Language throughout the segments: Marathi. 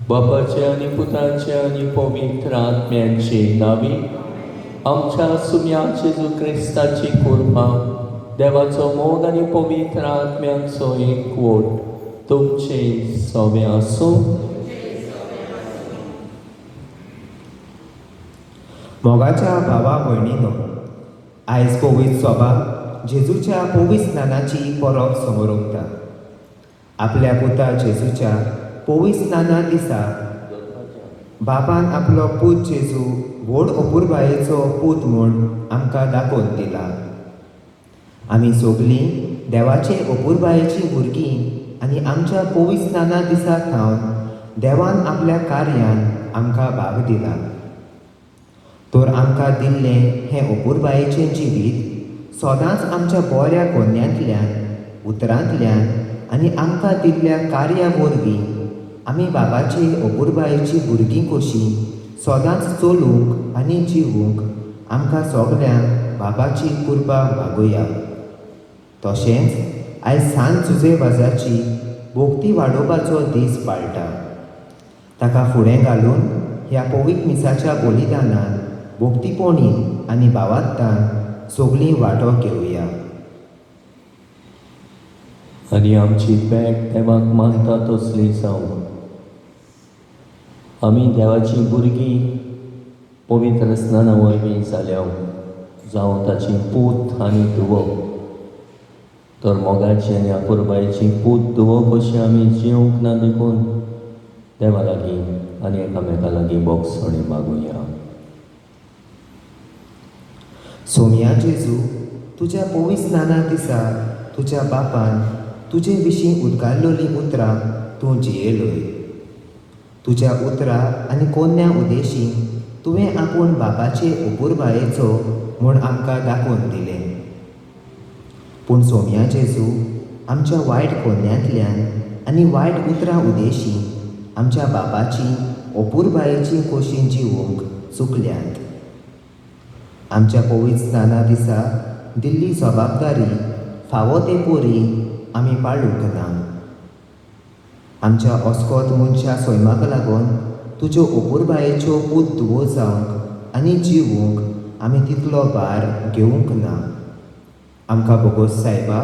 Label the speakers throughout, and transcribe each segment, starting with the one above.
Speaker 1: बापाचे आणि पुताचे आणि पवित्र आत्म्यांचे नावे आमच्या सुम्या जेजू क्रिस्ताची कृपा देवाचो मोग आणि पवित्र आत्म्यांचो एकवट तुमचे सोबे आसूं.
Speaker 2: मोगाच्या भावा भयणीनो, आयज पवित्र सभा जेजूच्या पवित्र स्नानाची परब समोर उरता. आपल्या पुता जेजूच्या पवित्र स्नाना दिसा बाबान आपलो पूत जेजू व्हड अपुरबायेचो पूत म्हूण आमकां दाखोवन दिला. आमी सगळीं देवाचे अपुरबायेची भुरगीं आनी आमच्या पवित्र स्नाना दिसा थावन देवान आपल्या कार्यान आमकां भाग दिला. तर आमकां दिल्लें हें अपुरबायेचें जिवीत सदांच आमच्या बऱ्या कोन्यांतल्यान उतरांतल्यान आनी आमकां दिल्ल्या कार्या वरवीं आमी बाबाची अपुरबायेची भुरगीं कशीं सदांच चलूंक आनी जिवूंक आमकां सगल्यांक बाबाची कृपा मागुया. तशेंच आयज सांत जुजेबाजाची भोगती वाडोवपाचो दीस पाळटा. ताका फुडें घालून ह्या पवित्र मिसाच्या बलिदानान भोगतीपणीन आनी भावात्तान सगळीं वांटो घेवया.
Speaker 1: आनी आमची पेट देवाक मानता तसली जावं. आमी देवाची भुरगीं पवित्र स्नाना वरवीं जाल्या जावं ताची पूत आनी धुवो. तर मोगाची आनी अपुरबायेची पूत धुवो कशी आमी जिवंक ना देखून देवा लागीं आनी एकामेका लागीं बोगसणी मागुया.
Speaker 2: सोम्या जेजू, तुज्या पवित्र स्नाना दिसा तुज्या बापान तुजे विशीं उद्गारलोलीं उतरां तूं जियेलोय. तुज्या उतरां आनी कोन्या उदेशी तुवें आपूण बापाचे अपुरबायेचो म्हूण आमकां दाखोवन दिलें. पूण सोम्या जेजू, आमच्या वायट कोन्यांतल्यान आनी वायट उतरां उदेशी आमच्या बापाची अपुरबायेची खोशी जिवूंक चुकल्यांत. आमच्या पवित्र स्नाना दिसा दिल्ली जबाबदारी फावो ते पोरी आमी पाळूंक ना. आमच्या अस्कोत मनशा सैमाक लागून तुज्यो अपुरबायेच्यो पूत धुवो जावंक आनी जिवूंक आमी तितलो भार घेवंक ना. आमकां बोगोस सायबा,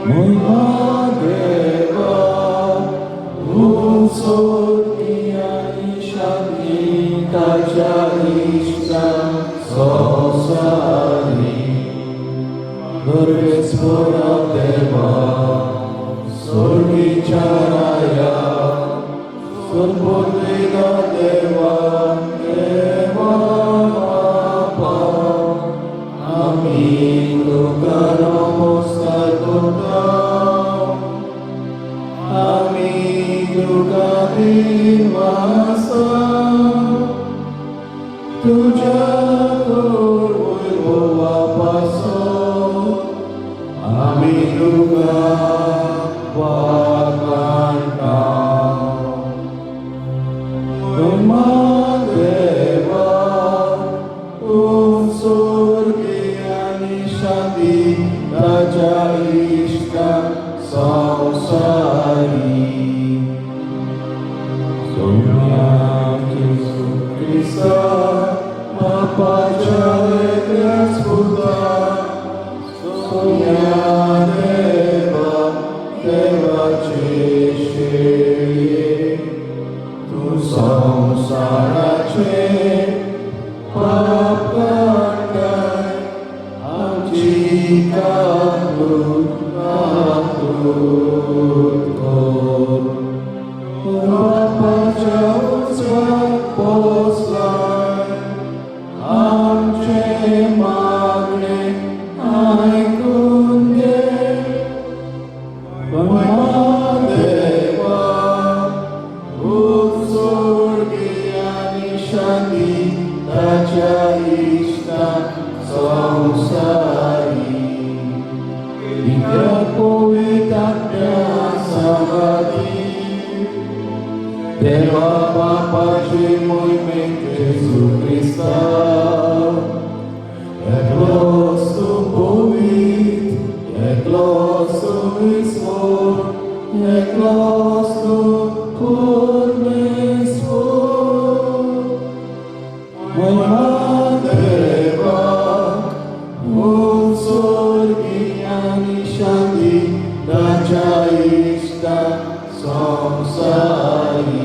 Speaker 3: महिमा देवा उंचोती आनी शांती ताच्या इश्टा संवसारी सर्वेस्वरा देवा स्वर्गीच्या राया सर्वोदयिका देवा देवा बापा आमी तुका नमस्कार करता आमी तुका दिवासा तुझ्या वैभवापासून आमी तुका वाखाणटा महिमा देवा स्वर्गी आनी शांती ताच्या इश्टा संवसारी सोम्या येशू क्रिस्ता बापाच्या वेगळ्या स्फुरता सोम्या देवा देवाचे शेळये तू संसाराचे पाप काढाय आमची काकूट कर बापाच्या उजवात पोचलाय आमचे मागणे ऐकून घे महिमा देवा स्वर्गी आनी शांती ताच्या इश्टा संवसारी विद्या पवित्रात्म्या संगाती देवा बापाचे मोहिमेत येशू क्रिस्ता एकलोच तू पवित्र एकलोच तू ईश्वर एकलोच तू परमेश्वर महिमा देवा स्वर्गी आनी शांती ताच्या इश्टा संवसारी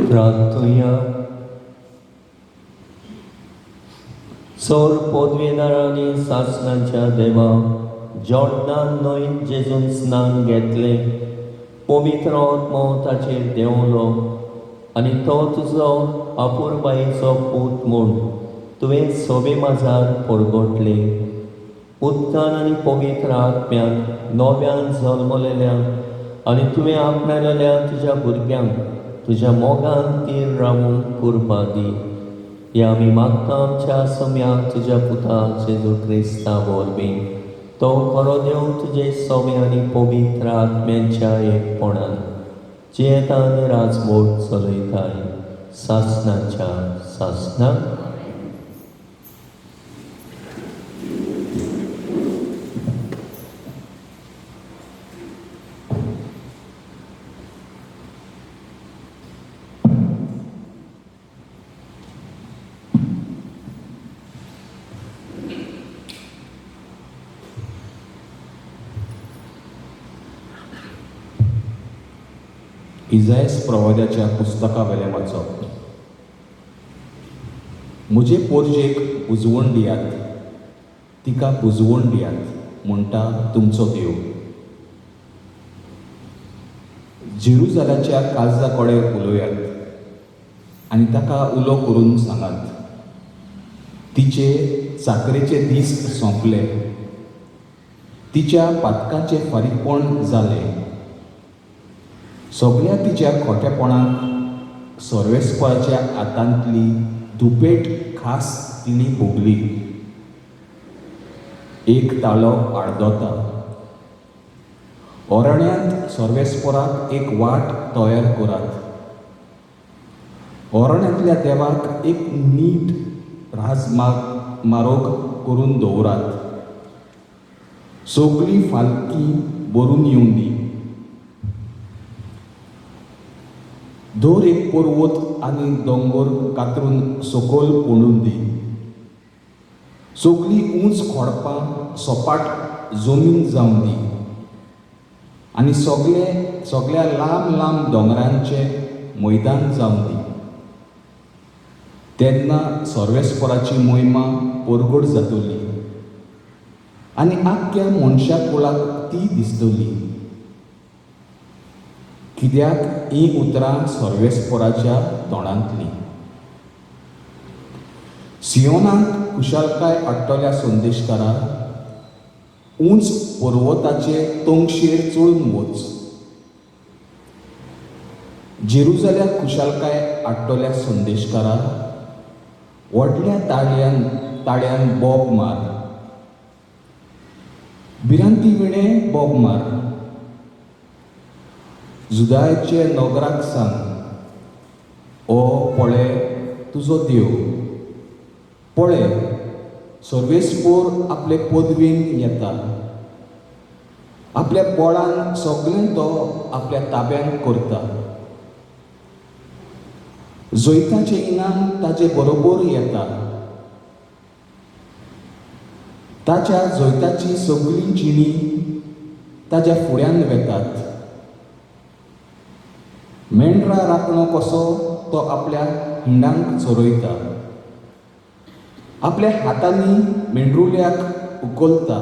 Speaker 1: प्रार्थुया सौर पदवीदार आनी सासणाच्या देवा जॉर्डान न्हंयत जेजून स्नान घेतले पवित्र आत्मो ताचेर देंवलो आनी तो तुजो आपुरबायेचो पूत म्हूण तुवें सोबे माजार परगटले उदकान आनी पवित्र आत्म्यान नव्यान जल्मलेल्या आनी तुवें आपणायलेल्या तुज्या भुरग्यांक तुज्या मोगान तीर रावूंक कुर्बा दी या आमी मागता आमच्या सम्याक तुज्या पुता जेजू क्रिस्ता वरवीं तो खरो देव तुजे सोबे आनी पवित्र आत्म्यांच्या एकपणान जियेता आनी राजमोट चलयताय सासणाच्या सासणाक
Speaker 4: इजायस प्रवाद्याच्या पुस्तका वेलें वाचप म्हजे पोरजेक पुजवण दियात तिका पुजवण दियात म्हणटा तुमचो देव जेरुजाल्याच्या काळजा कडेन उलोवयात आनी ताका उलो करून सांगात तिचे चाकरेचे दीस सोंपले तिच्या पातकांचे फारीकपण जालें सगळ्या तिच्या खोटेपणाक सर्वेस्पराच्या हातांतली दुपेट खास तिणी भोगली एक ताळो आडदोता ओरण्यांत सर्वेस्पराक एक वाट तयार करात ओरण्यांतल्या देवाक एक नीट राजमार्ग करून दवरात सगळी फालकी भरून येवन दी धर एक पर्वत आनी दोंगर कातरून सकयल ओडून दी. सगळीं उंच खोडपां सपाट जमीन जावन दी आनी सगळ्या लांब लांब दोंगरांचे मैदान जावन दी. तेन्ना सर्वेस्पराची महिमा परगट जातली आनी आख्ख्या मनशा कुळाक ती दिसतली. कित्याक ही उतरां सर्वेस्पराच्या तोंडांतलीं. सियोनाक खुशालकाय हाडटल्या संदेशकारा, उंच पर्वताचे तोंगशेर चडून वच. जेरुसलेमाक खुशालकाय हाडटल्या संदेशकारा, व्हडल्या ताळ्यान बोब मार. भिरांती विणे बोब मार. जुदायचे नगराक सांग, ओ पळय तुजो देव. पळय सर्वेस्पर आपले पदवेन येता. आपल्या बळान सगळें तो आपल्या ताब्यान करता. जैताचें इनाम ताचे बरोबर येता. ताच्या जैताची सगळीं जिणी ताच्या फुड्यान वेतात. मेंढरा राखणो कसो तो आपल्या हिंडांक चरयता. आपल्या हातांनी मेंढरुल्याक उखलता.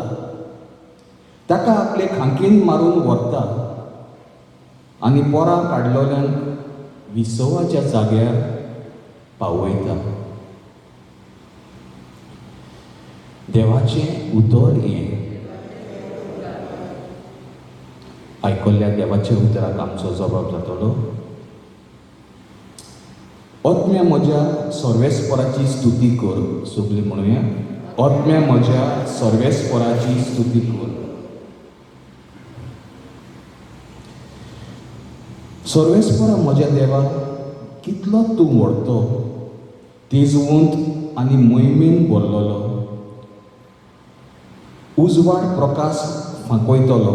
Speaker 4: ताका आपले खांकीन मारून व्हरता आनी पोरां काडलोल्यांक विसवाच्या जाग्यार पावयता. देवाचें उतर हें. आयकल्ल्या देवाच्या उतराक आमचो जबाब जातलो. आत्म्या म्हज्या सर्वेस्पराची स्तुती कर. सगळीं म्हणुया, आत्म्या म्हज्या सर्वेस्पराची स्तुती कर. सर्वेस्परा म्हज्या देवा, कितलो तूं व्हडतो, तेजवंत आनी मोहिमेन भरलेलो. उजवाड प्रकाश फांकयतलो.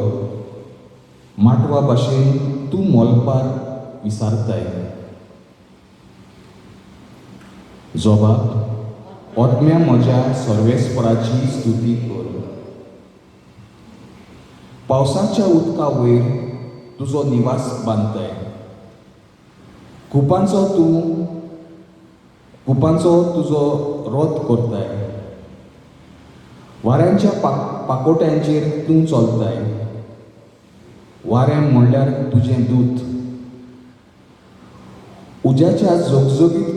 Speaker 4: माटवा भाशेन तूं मोलपार विसारताय. जबाब, आत्म्या म्हज्या सर्वेस्पराची स्तुती कर. पावसाच्या उदका वयर तुजो निवास बांदताय. कुपांचो तुजो रोत करताय. वाऱ्यांच्या पाकोट्यांचेर तूं चलताय. वारें म्हणल्यार तुजें दूत. उज्याच्या जोगजोगीत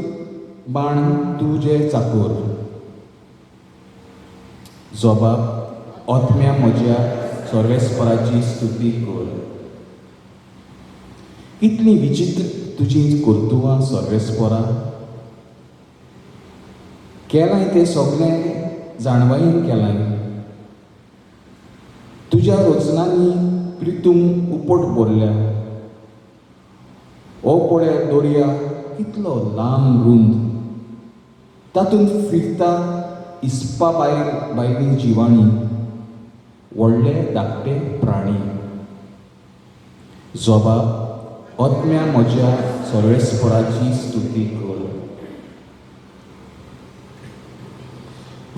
Speaker 4: बाण तुजे चाकर. जबाब, आत्म्या म्हज्या सर्वेस्पराची स्तुती कर. कितली विचित्र तुजी कर्तुवां सर्वेस्परा. केलाय तें सगळें जाणवायेन केलाय. तुज्या रचनांनी प्रितूम उपट भरल्या. ओ पळय दर्या कितलो लांब रुंद. तातूंत फिरता इस्पा भायलीं जिवाणी, व्हडले धाकटे प्राणी. जबाब, आत्म्या म्हज्या सर्वेस्पराची स्तुती कर.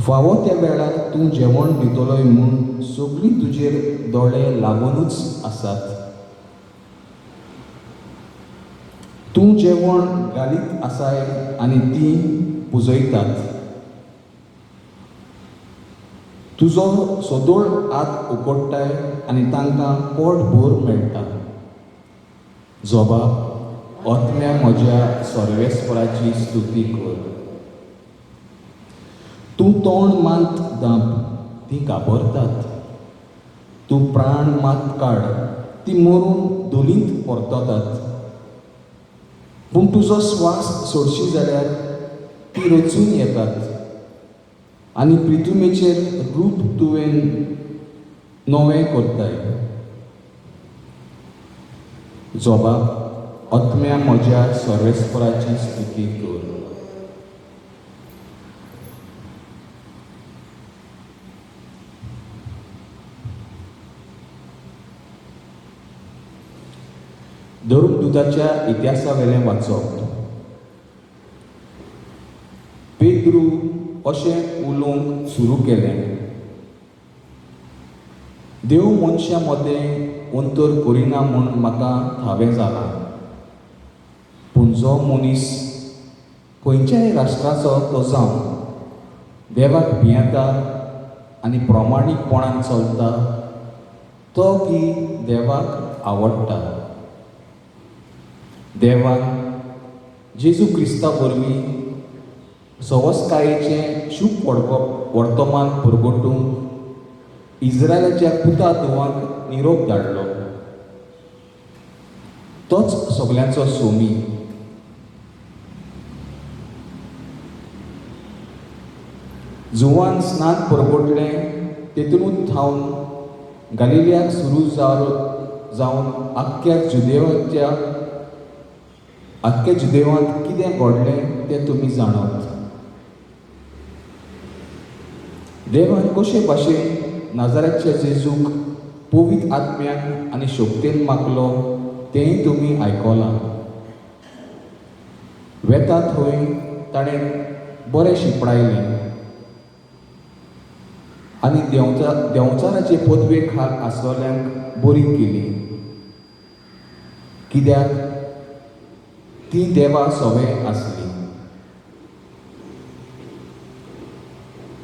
Speaker 4: फावो त्या वेळार तूं जेवण दितलोय म्हूण सगळीं तुजेर दोळे लागूनच आसात. तूं जेवण घालीत आसाय आनी तीं पुजयतात. तुजो सोदोळ हात उकडटाय आनी तांकां पोटभर मेळटा. जबाब, आत्म्या म्हज्या सर्वेस्पराची स्तुती कर. तूं तोंड मात दांप, तीं काबरतात. तूं प्राण मात काड, तीं मरून धुलींत परततात. पूण तुजो स्वास सोडशी जाल्यार तीं रचून येतात आनी प्रितुमेचेर रूप तुवें नवें करताय. जबाब, आत्म्या म्हज्या सर्वेस्पराची स्तुती कर. धर्मदूताच्या पुताच्या इतिहासा वेलें वाचप. पेद्रू अशें उलोवंक सुरू केलें, देव मनशा मदें अंतर करिना म्हूण म्हाका ठावें जालां. पूण जो मनीस खंयच्याय राष्ट्राचो तो जावन देवाक भियेता आनी प्रामाणीकपणान चलता, तो की देवाक आवडटा. देवान जेजू क्रिस्ता वरवीं सवस्कायेचें शुभ वर्तमान परगटूंक इस्रायलाच्या पुता धुवांक निरोप धाडलो. तोच सगल्यांचो सोमी. जुवान स्नान परगटलें तेतूनच थावन गालिल्याक सुरू जावन आख्ख्या जुदेवांत कितें घडलें तें तुमी जाणात. देवान कशे भाशेन नाजारेच्या जेजूक पवित्र आत्म्यान आनी शक्तीन मागलो तेंय तुमी आयकलां. वेता थंय ताणें बरें शिपडायलें आनी देंवचाराचे पदवे खाल आसलेल्यांक बरी केली, कित्याक ती देवा सवय आसली.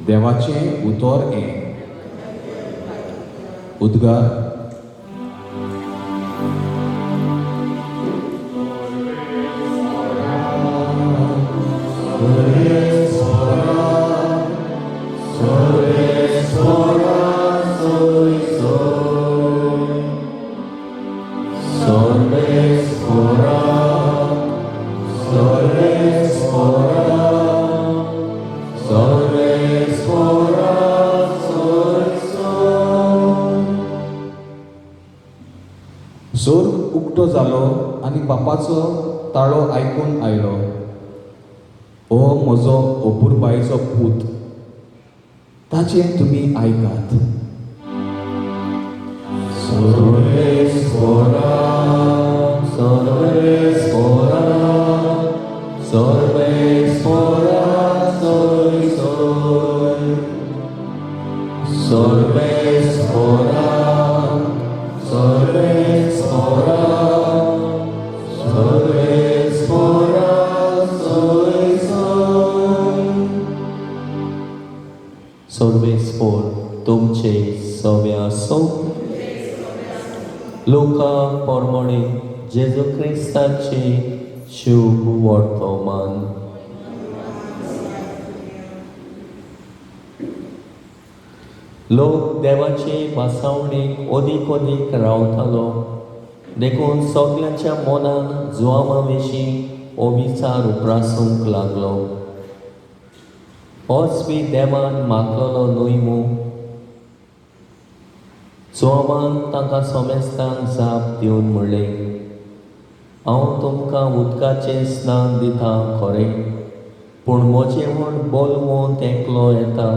Speaker 4: देवाचें उतर हें. उद्गार. स्वर्ग उक्तो जालो आनी बापाचो ताळो आयकून आयलो. ओ म्हजो अपुरबायेचो पूत, ताचें तुमी आयकात.
Speaker 1: Sorves por तुमचे सवे आसो. लोका पोरमोणे जेजू क्रिस्ताचे शुभ वर्तमान. लोक देवाचे भासावणेक ओदीक ओदीक रावतालो, देखून सगल्यांच्या मनान जुआमा विशीं अविचार उप्रासूंक लागलो. होच बी देवान मागलोलो न्हय मू. जुआमान तांकां सोमेस्तांक जाप दिवन म्हणलें, हांव तुमकां उदकाचें स्नान दितां खरें, पूण म्हजें म्हूण बोलवून एकलो येता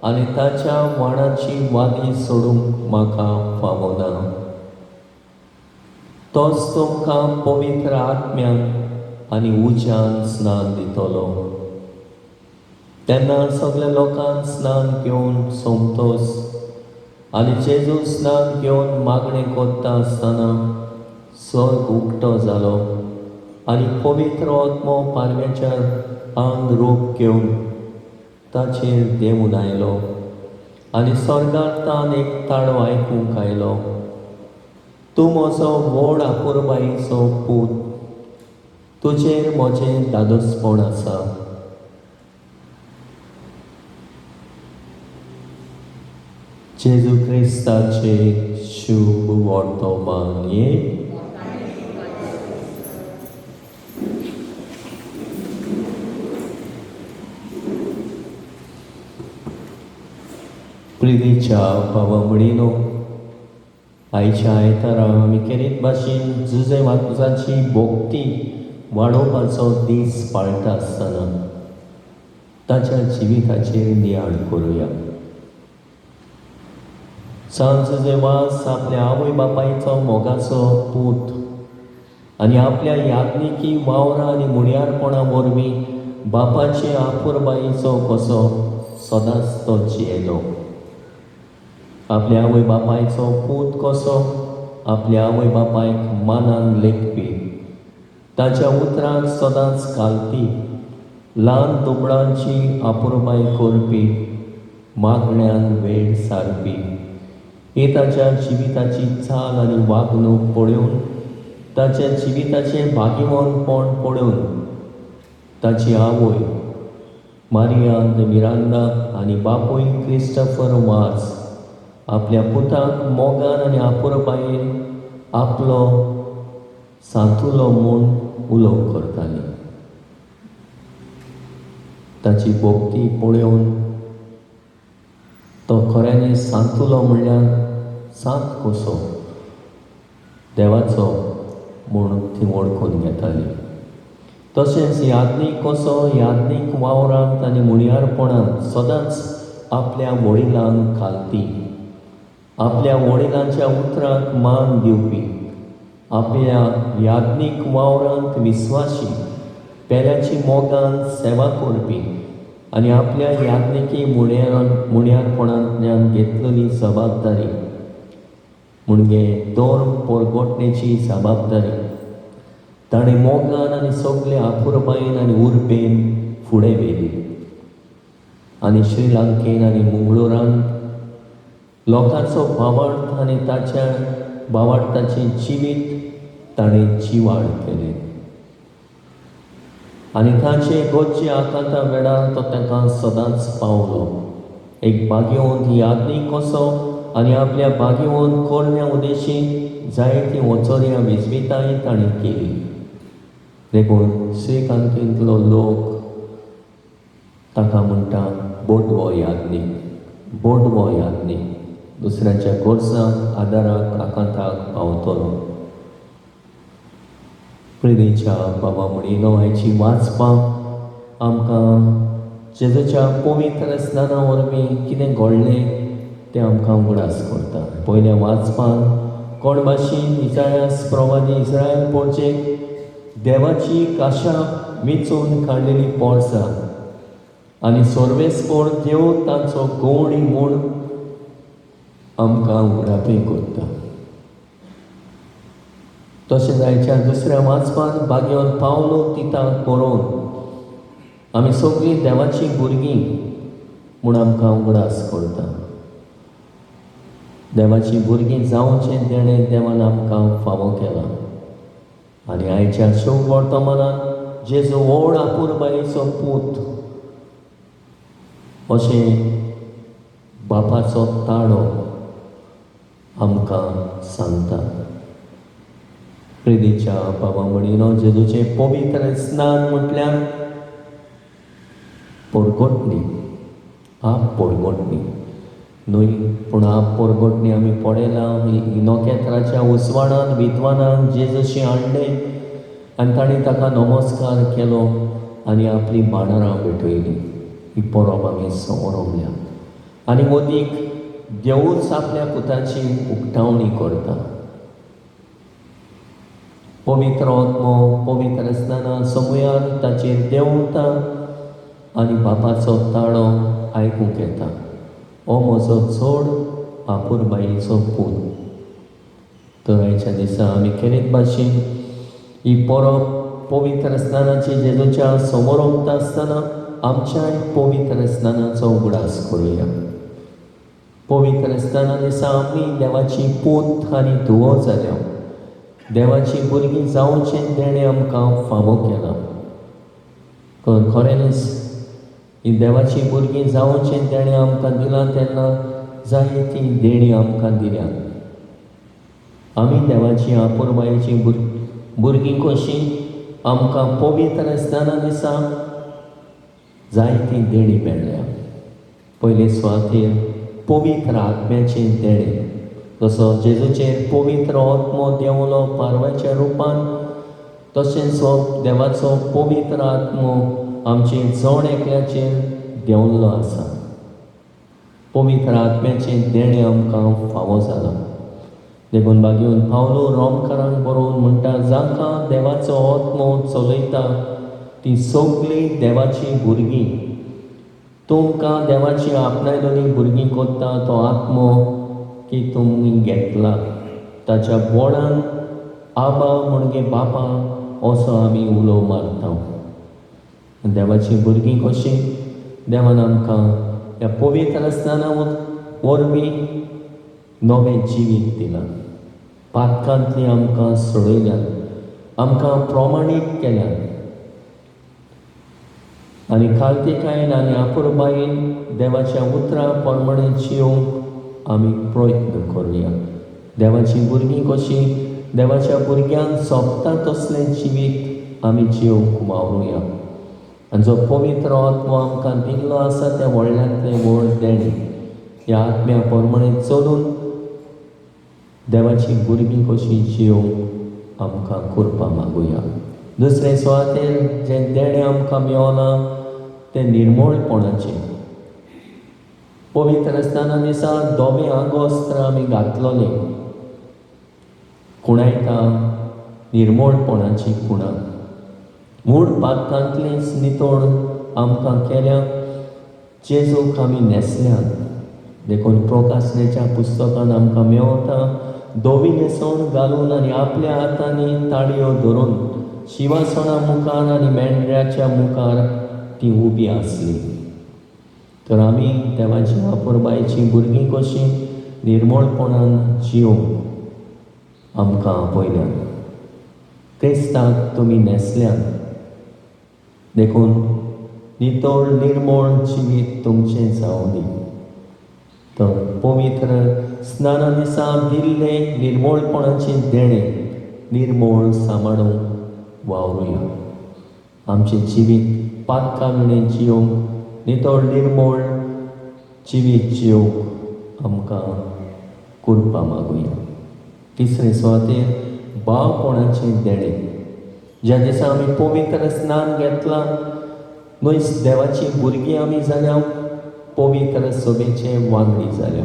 Speaker 1: आनी ताच्या वाणाची वादी सोडूंक म्हाका फावना. तोच तुमकां पवित्र आत्म्यान आनी उज्यान स्नान दितलो. तेन्ना सगल्या लोकांक स्नान घेवन सोमतोस आनी जेजू स्नान घेवन मागणें कोत्ता आसतना स्वर्ग उक्तो जालो आनी पवित्र आत्मो पारव्याचेर अंग रूप घेवन ताचेर देंवून आयलो आनी स्वर्गांतान एक ताळो आयकूंक आयलो. तूं म्हजो व्हड आपुरबायेचो पूत, तुजेर म्हजें दादोसपण आसा. जेजू क्रिस्ताचे शुभ वर्तमान ये. प्रितीच्या भावा-भयणींनो, आयच्या आयतारा आमी खेरीत भाशेन जुजे वातुसाची भोक्ती वाडोवपाचो दीस पाळटा आसतना ताच्या जिविताचेर नियाळ करुया. सांज जेवास आपल्या आवय बापायचो मोगाचो पूत आनी आपल्या याज्ञिकी वावरां आनी मुणयारपणा वरवीं बापाचे आपुरबायेचो कसो सदांच तो जियेलो. आपल्या आवय बापायचो पूत कसो आपल्या आवय बापायक मानान लेखपी, ताच्या उतराक सदांच घालपी, ल्हान दुबळांची आपुरबाय करपी, मागण्यांक वेळ सारपी, ही ताच्या जिविताची चाल आनी वागणूक पळोवन, ताच्या जिविताचें भागिवनपण पळोवन ताची आवय मारिया मिरांदा आनी बापूय क्रिस्टोफर वाज आपल्या पुताक मोगान आनी आपुरबायेन आपलो सांतुलो म्हूण उलोव करताली. ताची भोक्ती पळोवन तो खऱ्यांनी सांतुलो म्हणल्यार सांत कसो देवाचो म्हूण ती वळखून घेताली. तशेंच याज्ञीक कसो याज्ञीक वावरांत आनी मुणयारपणांत सदांच आपल्या वडिलांक घालपी, आपल्या वडिलांच्या उतराक मान दिवपी, आपल्या याज्ञीक वावरांत विस्वाशी, पेल्याची मोगान सेवा करपी आनी आपल्या याज्ञिकी मुणयारपणांतल्यान घेतलेली जबाबदारी म्हणजे दोर परगोटणेची जबाबदारी ताणें मोगान आनी सगळे आपुरबायेन आनी उर्बेन फुडें व्हेली. आनी श्रीलंकेन आनी मंगळुरान लोकांचो भावार्थ आनी ताच्या भावार्थाचें जिवीत ताणें जिवाड केलें. आनी ताचे गोडचे आकांता वेळार तो ताका सदांच पावलो. एक भाग्यवंत याज्ञीक कसो आनी आपल्या भाग्यवंत करण्या उद्देशी जायतीं वचोऱ्या विजविताय ताणें केली. देखून श्रीलंकेंतलो लोक ताका म्हणटा बोडवो याज्ञीक, बोडवो याज्ञीक, दुसऱ्यांच्या गोरजांक आदाराक आकांताक पावतलो. प्रिदेच्या बाबा म्हणिनो आयची वाचपाक आमकां जेजूच्या पवित्र स्नाना वरवीं कितें घडलें तें आमकां उगडास करता. पयल्या वाचपान कोण भाशेन इसायास प्रवादी इस्रायल पोरचेक देवाची काशा वेचून काडलेली पोरसां आनी सर्वेस्पर देव तांचो गवणी म्हूण आमकां उगडापी करता. तशेंच आयच्या दुसऱ्या वाचपान भाग्यवन पावलो तिताक बरोवन आमी सगळीं देवाची भुरगीं म्हूण आमकां उगडास करता. देवाची भुरगीं जावचें तेणें देवान आमकां फावो केला. आनी आयच्या शुभ वर्तमानांत जेजू व्हड आपुरबायेचो पूत अशें बापाचो ताळो आमकां सांगता. प्रिदेच्या बाबा म्हणिनो जेजूचें पवित्र स्नान म्हटल्यार परगोटणी, आप परगोटणी न्हय पूण आप परगोटणी आमी पळयलां. नोकेत्राच्या उसवाडांत विद्वानान जेजूशी हाडलें आनी ताणें ताका नमस्कार केलो आनी आपली बाणरां भेटयलीं. ही परब आमी समोरवल्या आनी मदीक देवूच आपल्या पुताची उक्तावणी करता. पवित्र आत्मो पवित्र स्नाना समयार ताचेर देंवता आनी बापाचो ताळो आयकूंक येता. हो म्हजो चड आपुरबायेचो पूत. तर आयच्या दिसा आमी खेरीत भाशेन ही परब पवित्र स्नानाची जेजूच्या समोर उरता आसतना आमच्याय पवित्र स्नानाचो उगडास करुया. पवित्र स्नाना दिसा आमी देवाची पूत आनी धुवो जाल्या. देवाची भुरगीं जावचें तेणें आमकां फावो केला. खरेंच ही देवाची भुरगीं जावचें तेणें आमकां दिलां तेन्ना जायतीं देणी आमकां दिल्या. आमी देवाची आपुरबायेची भुरगीं कशीं आमकां पवित्र स्नाना दिसा जायतीं देणी मेळ्ळ्या. पयले सुवातेर पवित्र आत्म्याचें देणें. जसो जेजूचेर पवित्र आत्मो देंवलो पारवाच्या रुपान तशेंच हो देवाचो पवित्र आत्मो आमचे जण एकल्याचेर देंवल्लो आसा. पवित्र आत्म्याचें देणें आमकां फावो जालां. देखून बागेवन पावलो रोमकारांक बरोवन म्हणटा जांकां देवाचो आत्मो चलयता ती सगळीं देवाची भुरगीं. तुमकां देवाची आपणायलोली भुरगीं कोत्ता तो आत्मो की तुमी घेतला. ताच्या बोडान आबा म्हणजे बापा असो आमी उलो मारता. देवाची भुरगीं कशीं देवान आमकां ह्या पवित्र स्नाना वरवीं नवें जिवीत दिलां. पातकांतलीं आमकां सोडयल्यान, आमकां प्रमाणीत केल्यान आनी खालतीकायेन आनी आपुरबायेन देवाच्या उतरां प्रमाणे जियोंक आमी प्रयत्न करुया. देवाची भुरगीं कशीं देवाच्या भुरग्यांक सोबता तसलें जिवीत आमी जियोंक वावरुया. आनी जो पवित्र आत्मो आमकां दिल्लो आसा त्या व्हडल्यांतलें व्हड देणी ह्या आत्म्या प्रमाणे चलून देवाची भुरगीं कशीं जियोंक आमकां करपा मागुया. दुसरे सुवातेर जें देणें आमकां मेळना तें निर्मळपणाचें. पवित्र स्नाना दिसा 2 ऑगस्ट आमी घातलोले कुणायता निर्मळपणाची कुणां. मूळ पातकांतलींच नितोड आमकां केल्या जेजूक आमी नेसल्यात. देखून प्रकाशनेच्या पुस्तकान आमकां मेळटा धवी न्हेसोवन घालून आनी आपल्या हातांनी ताळयो धरून शिवासणा मुखार आनी मेंढऱ्याच्या मुखार ती उबी आसली. तर आमी देवाची आपुरबायेची भुरगीं कशीं निर्मळपणान जियोंक आमकां आपयल्यात. क्रिस्ताक तुमी नेसल्यात. देखून नितळ निर्मळ जिवीत तुमचें जावं दी. तर पवित्र स्नाना दिसा दिल्ले निर्मळपणाचे देणें निर्मळ सांबाळूंक वावरुया. आमचें जिवीत पातकां विणें जियोंक नितळ निर्मळ जिवीत जियोंक आमकां करपा मागुया. तिसरे सुवातेर भावपणाचें देणें. ज्या दिसा आमी पवित्र स्नान घेतलां नुयस देवाची भुरगीं आमी जाल्या, पवित्र सभेचे वांगडी जाल्या.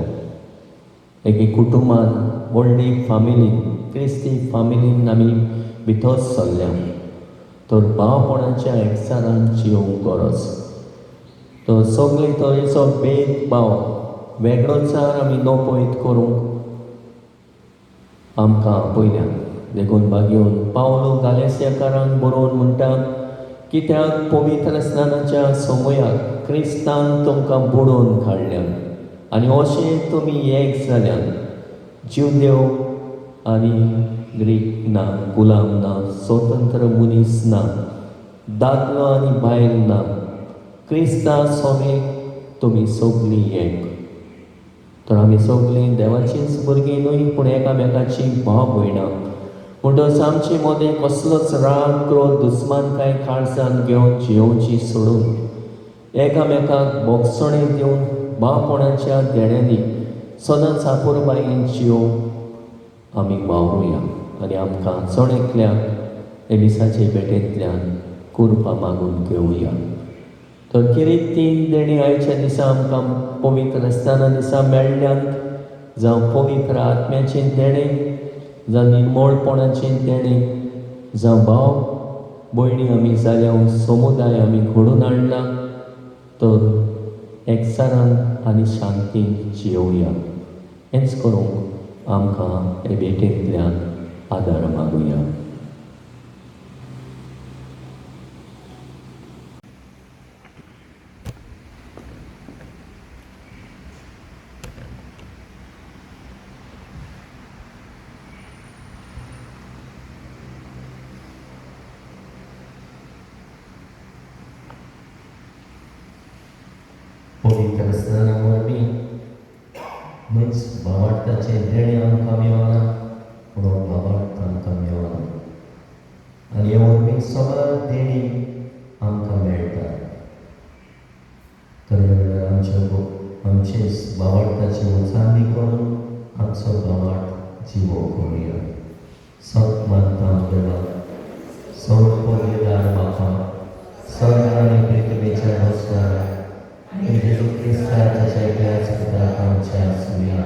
Speaker 1: एके कुटुंबान व्हडली फामिलीन क्रिस्ती फामिलीन आमी भितर सरल्या. तर भावपणाच्या एकचारान जियोंक गरज. तर सगळे तरेचो भेदभाव वेगळोचार आमी नपयत करूंक आमकां आपयल्या. देखून बागेवन पावलो गालेसियाकारांक बरोवन म्हणटा कित्याक पवित्र स्नानाच्या समयाक क्रिस्तान तुमकां बुडोवन काडल्यान आनी अशें तुमी एक जाल्यान. ज्यूदेव आनी ग्रीक ना, गुलाम ना, स्वतंत्र मनीस ना, दादलो आनी बायल ना, क्रिस्ता सोबेक तुमी सगळीं एक. तर आमी सगळीं देवाचींच भुरगीं न्हय पूण एकामेकाची भाव भयणां. म्हणटच आमचे मदें कसलोच राग क्रोध दुस्मानकाय काळजान घेवन जियोवची सोडून एकामेकाक बोगसणें दिवन भावपणाच्या देण्यांनी सदांच आपुरबायेन जियोवंक आमी वावरुया. आनी आमकां चड एकल्याक हे दिसाचे भेटेंतल्यान करपा मागून घेवया. तर कितें 3 देणी आयच्या दिसा आमकां पवित्र स्नाना दिसा मेळ्ळ्यांत जावं पवित्र आत्म्याचें देणें, जावं निर्मळपणाचें देणें, जावं भाव भयणी आमी जाल्या समुदाय आमी घडोवन हाडला. तर एकचारान आनी शांतीन जियोवया. हेंच करूंक आमकां हे भेटेंतल्यान आदार मागुया. पवित्र स्नाना वरवीं मनीस भावार्थाचें देणें आमकां मेळना पूण भावार्थ आमकां मेळना. आनी हे वरवीं सगळ्या देणी आमकां मेळटात. तर आमचेच भावार्थाची उचारणी करून आमचो भावार्थ जिवो करुया. सत मानता देवा, सर्वोपदेदार बापा, स्वर्ग आनी पृथ्वीच्या रचणारा जेजू ख्रिस्ताच्या जयत्याच पिता आमच्या आसुया.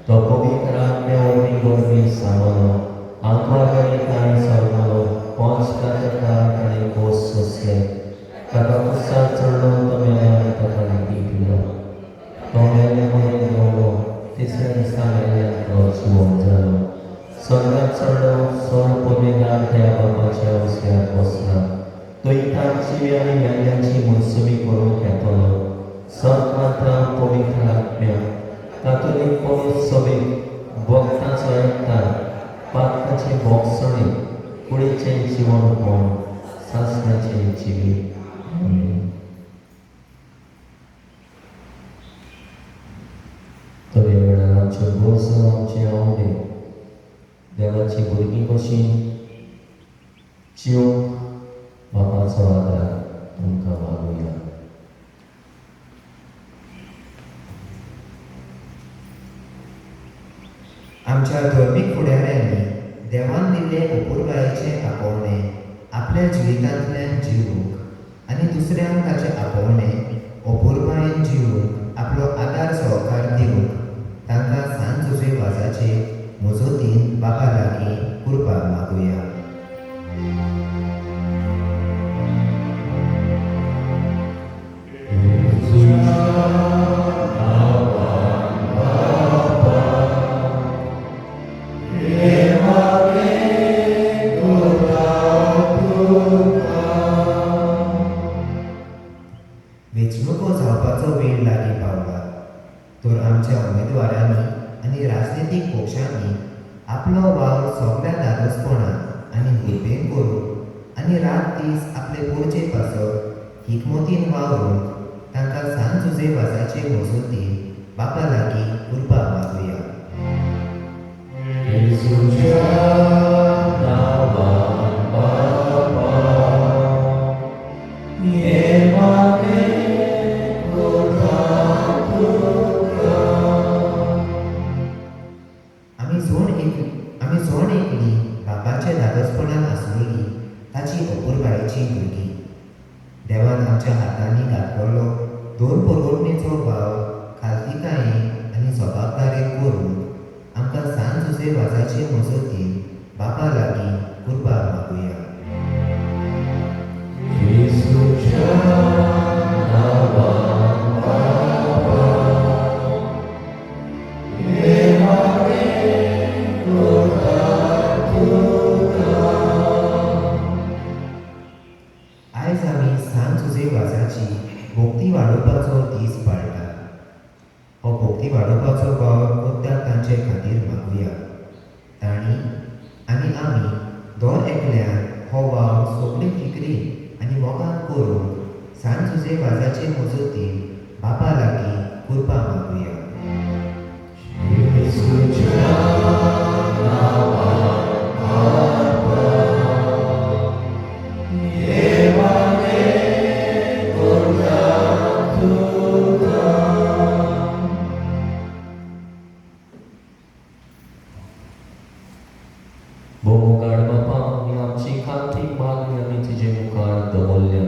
Speaker 1: Dopo mi cambia ogni gormi samano, ancora kai salvano, pons kata kali posso se, kata kusa terlo tomene kata dipilo, tomene mone domo, tisne samene lo suonjalo, sorga terlo sor pomena te abacha usia posna, toita civiani meganci musumi koru ketolo, sorgata pomikratmya, Katolik Soviet भक्ताचो एकता पातकाची भोगसणी कुडीचें जीवन कोण सासणाचें जिवीत तरी वेळार आमच्यो गरजो आमचे आवडे देवाची भुरगीं कशी जिवंक बापाचो आदार तुमकां मागुया.
Speaker 2: आमच्या धर्मीक फुडाऱ्यांनी देवान दिल्ले अपुरबायेचे आपोवणे आपल्या जिवितांतल्यान जिवूंक आनी दुसऱ्यांक ताचे आपोवणे अपुरबायेन जिवूंक आपलो आदार सहकार दिवंक तांकां सांत जोसेफाचे मजतीन बापा लागीं कृपा मागुया. वेंचणुको जावपाचो वेळ लागीं पावला तर आमच्या उमेदवारांनी आनी राजनितीक पक्षांनी आपलो वावर सगळ्या दादोसपणान आनी हुरबेन करून आनी रात दीस आपले पोरचे पासत हिकमतीन वावरूंक तांकां सांत जोसेफाचे मजतीन बापा लागीं कृपा मागुया. आमी जोण एकली बापाच्या दादोसपणान आसलेली ताची अपुरबायेची भुरगीं देवान आमच्या हातांनी घातलेलो दोन परगोटणेचो भाव खालतीकायेन आनी जबाबदारेन करून आमकां सांत जोसेफाचे मजतीन बापा लागीं कृपा मागुया. आयज आमी सांत जोसेफाची भोक्ती वाडोवपाचो दीस पाळटा. हो भोक्ती वाडोवपाचो भाव मुद्दाम तांचे खातीर मागुया. तांणी आनी आमी दर एकल्यान हो भाव सगळे फिक्रीन आनी मोगान करून सांत जोसेफाचे मजतीन बापा लागीं कृपा मागुया.
Speaker 1: भोमुगाड बापा ही आमची खांतीक मागणी आमी तुजे मुखार दवरल्या.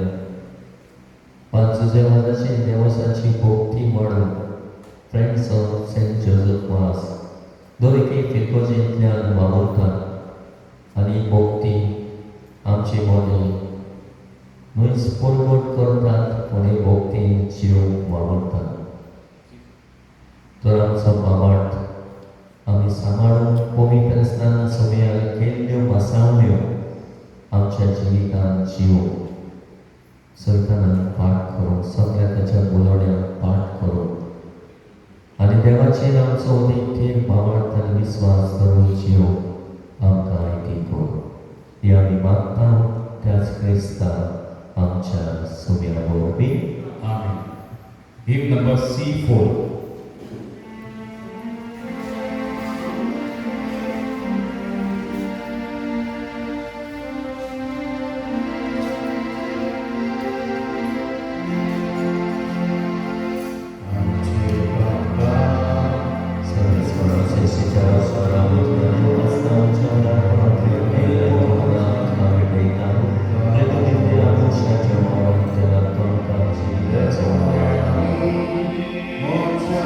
Speaker 1: पांच जोसेफाचे देवसाची भोक्ती म्हणून फ्रेंड्स ऑफ सेंट जोसेफ मास दर एके फिरकोजेंतल्यान वावुरतात आनी भोक्ती आमची मोनी मनीस परगट करतात कोणी भोक्तीन जीव वावुरतात. तर आमचो बाबाट आमी सांबाळून पवित्र स्नाना समयार केल्ल्यो वासावण्यो आमच्या जिवितांत जीव सरकारान पाठ करून सगळ्या ताच्या बुलोड्यांक पाठ करून आनी देवाचेर आमचो नित्य बाबार्थ आनी विस्वास दवरून जीव आमकां आयतीको ही आमी मागता त्याच क्रिस्तांव आमच्या सुम्या वरवीं.
Speaker 5: Amen. Hymn number C4.
Speaker 3: Monte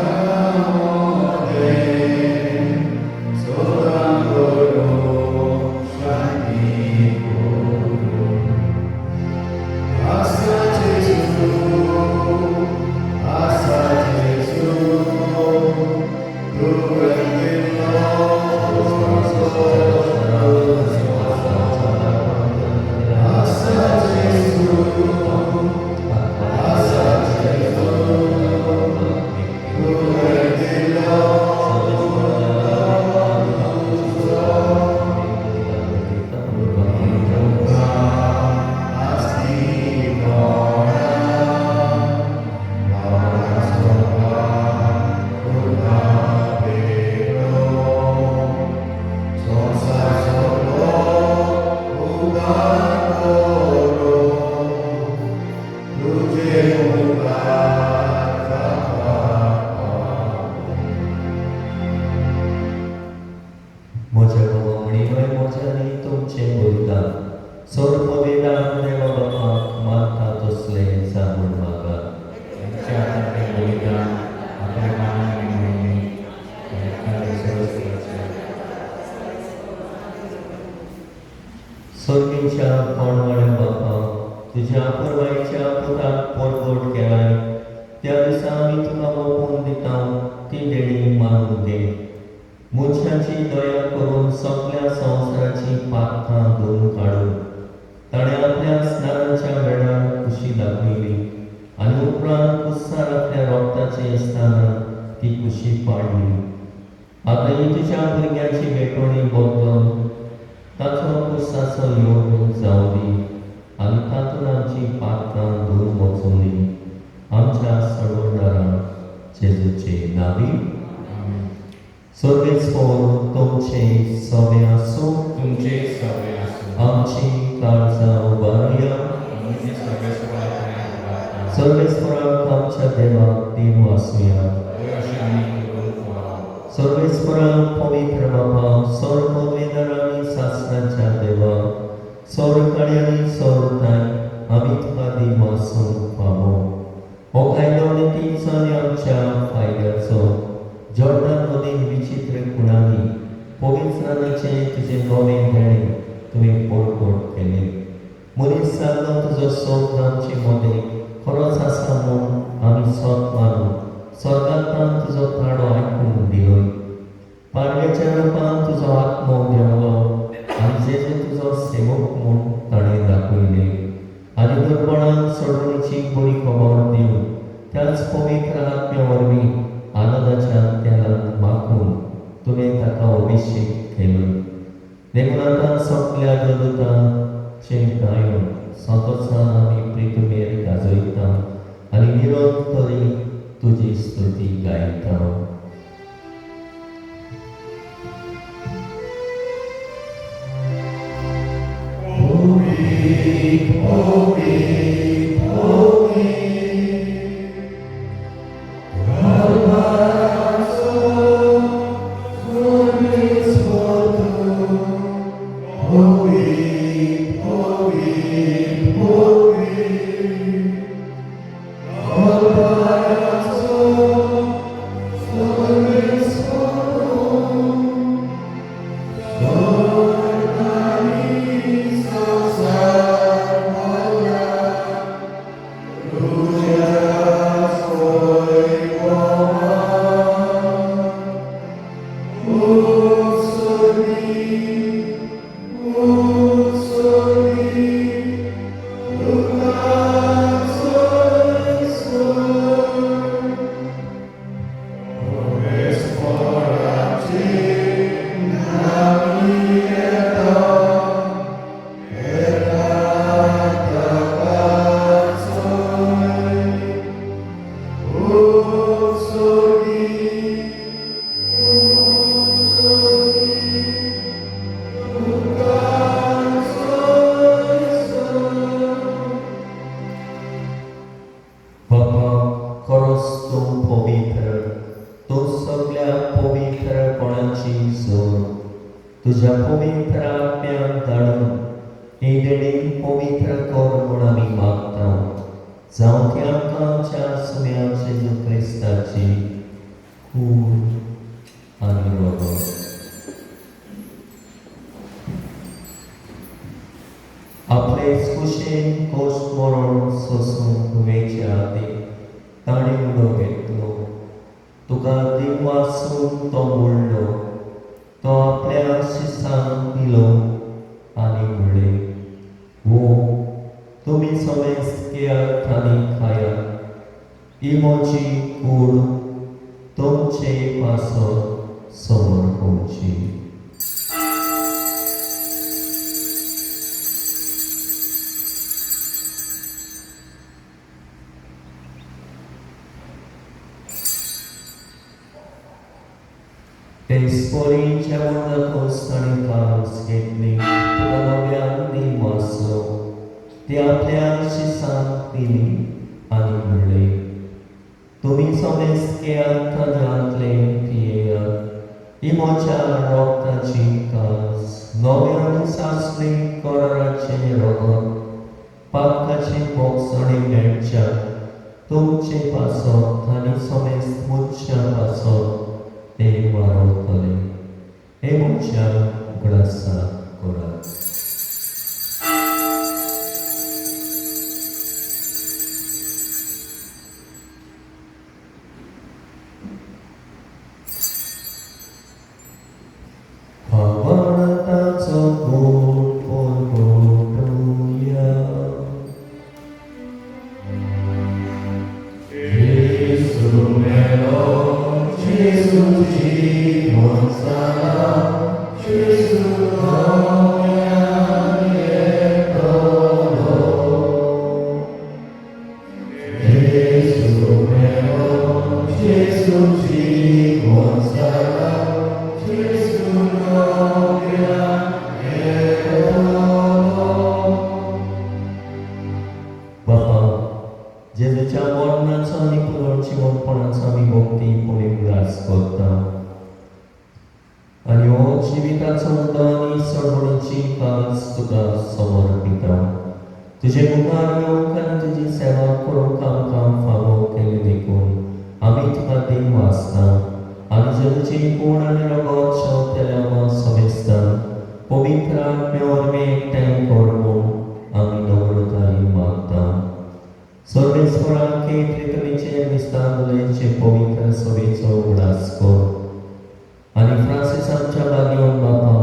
Speaker 1: तुझ्या पुरवायच्या पुताक पोरगोट केलाय त्या दिसा आमी तुका ओपून दिता ती देणी मानून दे. मनशाची दया करून सगळ्या संवसाराची पातकां धुवन काडून ताणें आपल्या स्नानाच्या वेळार खुशी दाखयली आनी उपरांत कुस्सारांतल्या रोगताची आसतना ती खुशी पाडली. आतां ही तुज्या भुरग्याची भेटवणी बदलून ताचो कुस्साचो योग जावं दी आनी तातूंत आमची पातकां धुवन वचूं दी. आमच्या सडवळदारां जेजूचे नांवी. सर्वेस्पर तुमचे सवे आसूं.
Speaker 5: तुमचे सगळे आसूं.
Speaker 1: आमची काळजां उबारया.
Speaker 5: आमचे सगळे सुवाळ्यात
Speaker 1: सर्वेस्पराक आमच्या देवाक देव आसूया.
Speaker 5: अशें आमी करून पळोवप.
Speaker 1: सर्वेस्पराक पवित्र बापा सर पदवीधर आनी शास्त्रांच्या देवा सर काळी आनी सर ताय आमी तुका देव आसूंक फावो. हो कायदो नितीचो आनी आमच्या फायद्याचो जॉर्डन नदीन विचित्र खुणांनी पवित्रानाचे तुजे नवे भेणे तुवें पोरगोट केले. मनीस जाल्लो तुजो सोद आमचे मदें खरोच आसा म्हूण आमी सोत मारून स्वर्गांतल्यान तुजो ताडो आयकूंक दिलोय. पाडव्याच्या रुपान तुजो आत्मो देवलो आनी जेजू तुजो सेवक म्हूण ताणें दाखयले आनी दुर्बळांक सोडवणीची बरी खबर दिवन त्याच पवित्र आत्म्या वरवीं आनंदाच्या तेलांत माखून तुवें ताका अभिशेक केलो. देखून आतां सगळ्या देवदूतांचे गायन सततसान आमी प्रितमेर गाजयता आनी विरोध तरी तुजी स्तुती गायता. तुझ्या पवित्र आत्म्याक धाडून ही देणी पवित्र कर म्हूण आमी मागता. जावं ती आमकां आमच्या सुम्या जेजू क्रिस्ताची खूब आनी वगत. आपलेच कुशेन कोश्ट मरण सोसूंक वेच्या आदी ताणें उडो घेतलो. तुका देव आसून तो म्हणलो. तो आपल्या शिसांक दिलो आनी म्हणलें, वो तुमी समेस्त घेयात आनी खायात. ही म्हजी कूड तुमचे पासत समर्पणची. ते स्पोरीच्या वंदाकोस ताणें कास घेतली. तुका नव्यान देव आसलो. ती आपल्या शिसांक दिली आनी म्हणलें, तुमी समेस्त घेयात आनी आतले पियेयात. ही म्हज्या रोगताची कास, नवे आनी सासवे कराराचें रगत, पातकाचे बोगसणे मेळच्या तुमचे पासत आनी समेस्त मनशां पासत ते वारवतले. हे म्हज्या उगडासा करात. जेजूच्या मरणाचो आनी पुनर्जिवनपणाचो आमी भक्तीपणे उल्हास करता आनी हो जिविताचो उदो आनी सडवणीची कास तुका समर्पिता तुजे मुखार येवंक आनी तुजी सेवा करूंक आमकां फावो केले देखून आमी तुका देव वाचता आनी जेजूची कोण आनी रगत शेवतेल्या समेस्तान पवित्र आत्म्यावर एकठांय कर म्हूण आमी नम्रतायेन मागता सर्वेस्परा त्रिकणीचे विस्तारलेचे पवित्र सभेचो उगडास कर आनी फ्रांसीस आमच्या बागेवन बापा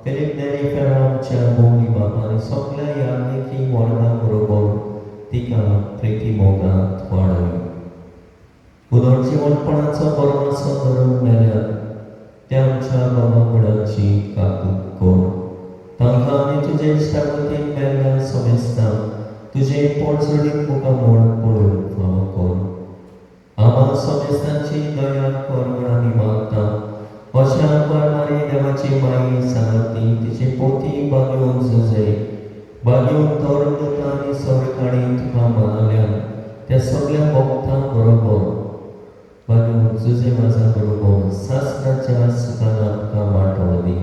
Speaker 1: फिलीप नेरी फेरा आमच्या भोवणी बापा आनी सगळ्या याज्ञिकी वर्गां बरोबर तिका प्रिती मोगांत वाडय पुनर्जिवनपणाचो परमाचो धरून मेल्यार त्या आमच्या बाबागडाची काकूट कर तांकां आनी तुजे इश्टागतीन मेल्ल्या समेस्तांक तुजे पोटसडीत मुखार म्हण पळोवन फावो कर आम्हा समेस्तांची दया कर म्हूण आमी मागता अशा परमारी देवाची माई सांगती तिचे पोती बागेवन झुजे बागेवन तोरदता आनी सरकाणी तुका मानल्या त्या सगळ्या भक्तां बरोबर बागेवन झुजे माझा बरोबर सासणाच्या सुखान आमकां वांटो दी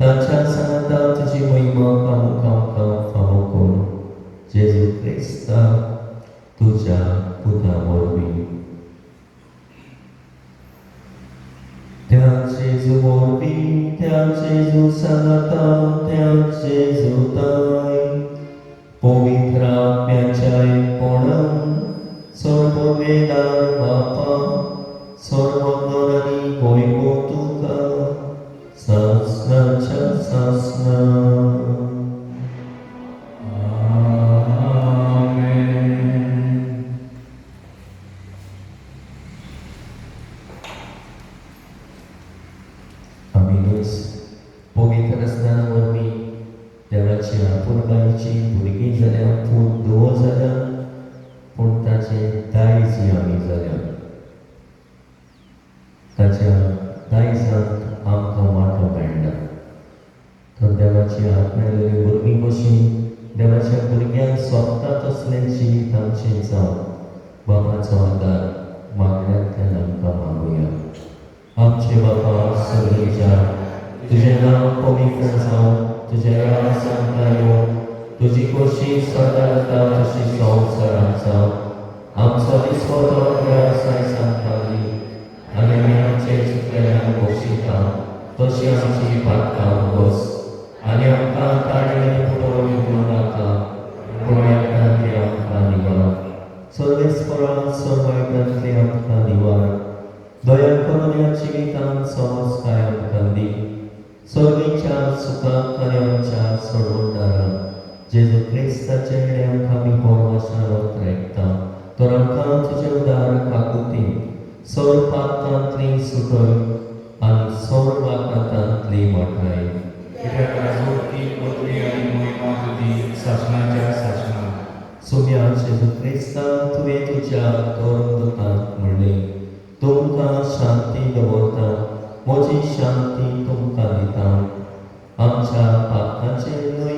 Speaker 1: तांच्या सांगता तुजी महिमा आमकां फावो कर जेजू क्रिस्ता तुज्या पुता वरवीं त्या जेजू वरवीं त्या जेजू सांगता त्या जेजू ताई पवित्र आत्म्याच्या एकपणान सर्ववेदार बापा सर्वंदर आनी वैभव तुका सासणाच्या सासणा पवित्र स्नाना वरवीं देवाची आपुरबायेची भुरगीं जाल्या पूण धुवो जाल्या पूण ताचे दायज आमी जाल्या ताच्या दायजांत आमकां वांटो मेळटा तर देवाची आत्म्यालेली भुरगीं कशीं देवाच्या भुरग्यांक सोदता तसलें जीवित आमचें जावं बापाचो आदार मागण्यांतल्यान आमकां मागुया आमचे बापा सगळीच्या तुझे नाव पवित्र जावं तुझे राज सांगता येवं तुजी खोशी सदा जाता तशी संवसारांत जावं आमचो दिसवो तो वेवसाय सांगता दी आनी आमी आमचे चुकलेल्यांक बक्षिता तशी आमची पातकां बस आनी आमकां ताळये पुरो येवं नाका पूण येतांतली आमकां निवार सर्वेस्परा सर्वायतांतली आमकां निवार दया करून ह्या जिवितांत समज काय आमकां दी सर्वेच्या सुखाक आनी आमच्या सोडवणदाराक जेजू क्रिस्ताचे हेडे आमकां आमी परमेश्वराक रेखता तर आमकां तुजे उदार काकुतीन सर पातांतली सुटय आनी सर वाकांतांतली मोठाय
Speaker 5: कित्याक राजवटी पदवी आनी महिमा तुजी शासनाच्या शासना
Speaker 1: सुम्या जेजू क्रिस्ता तुवें तुज्या दोरदूतांक म्हणलें तुमकां शांती दवरता म्हजी शांती तुमकां दिता आमच्या पातकाचेर न्हय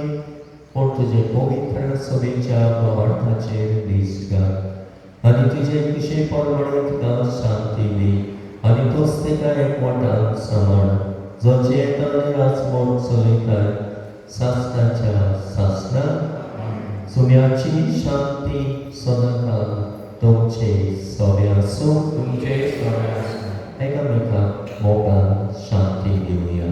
Speaker 1: पूण तुजे पवित्र सभेच्या वाठाचेर दीस घाल आनी तुजे कुशे परमणे तुका शांती दी आनी तोच तेका एकवटान सांबाळ जो जेता आनी राजमोग चलयताय सासणाच्या सासणाक सुम्याची शांती सदांकाल तुमचे सवे आसूं
Speaker 5: तुमचे सगळे आसूं
Speaker 1: एकामेकाक मोगान शांती दिवया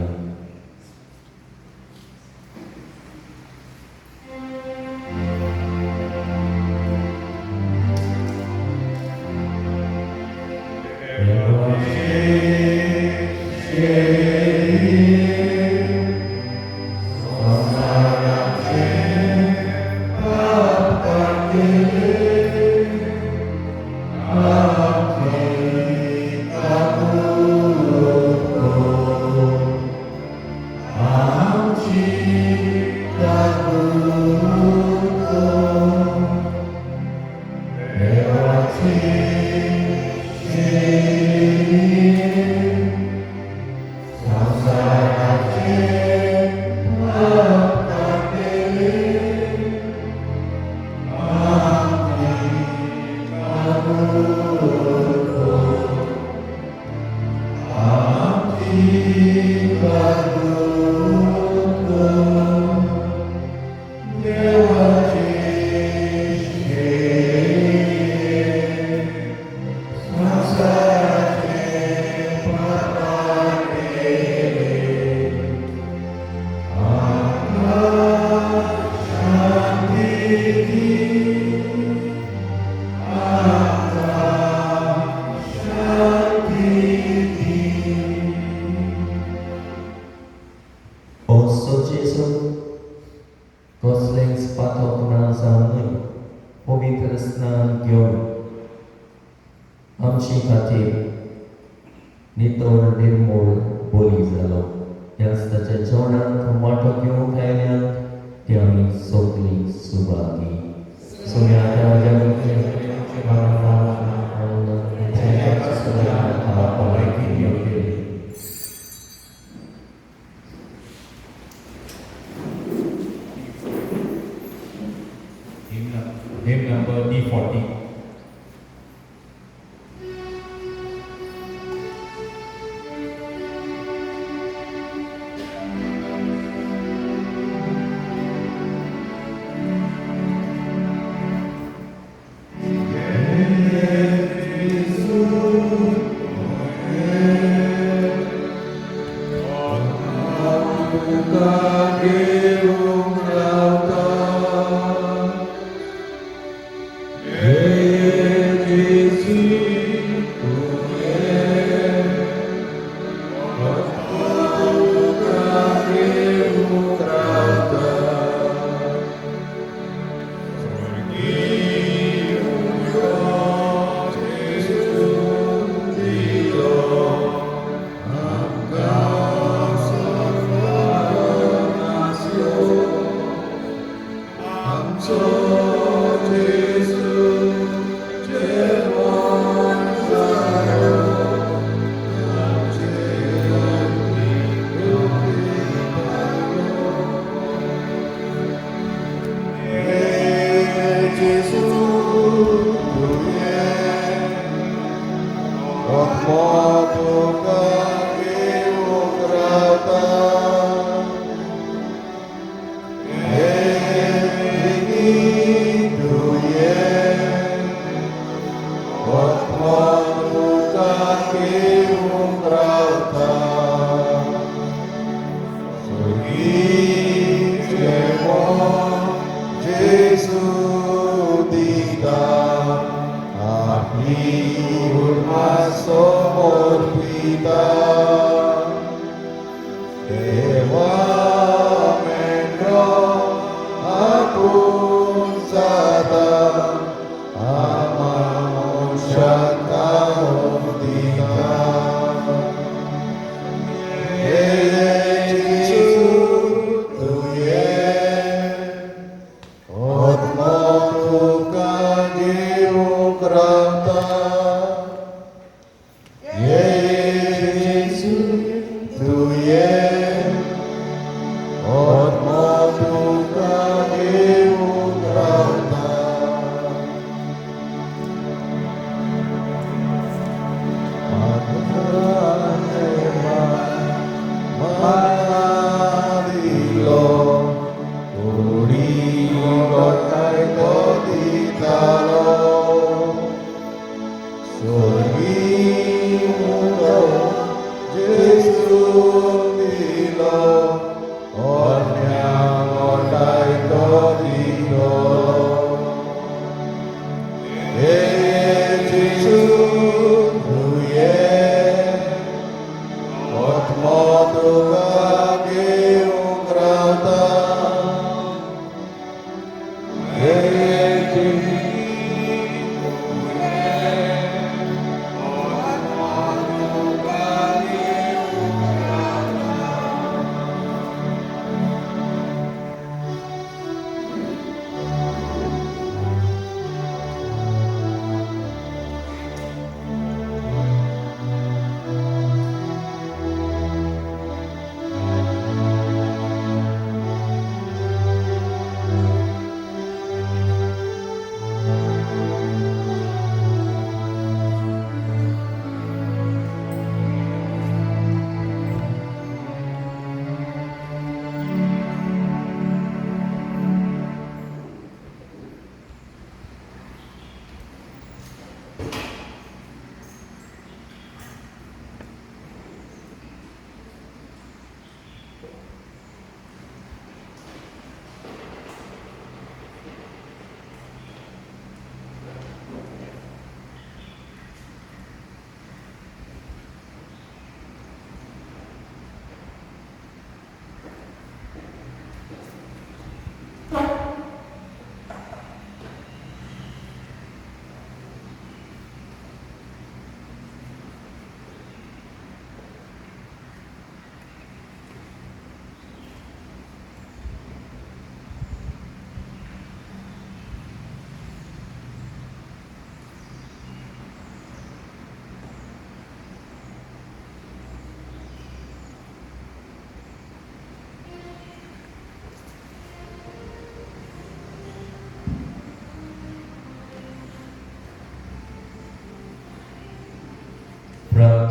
Speaker 1: स्नान घेवन आमची खातीर नितळ निर्मळ बळी जालो. त्याच ताच्या जेवणांत वांटो घेवंक आयल्यात ते आमी सगळीं सुभागी. सुम्या
Speaker 5: Hymn number D40.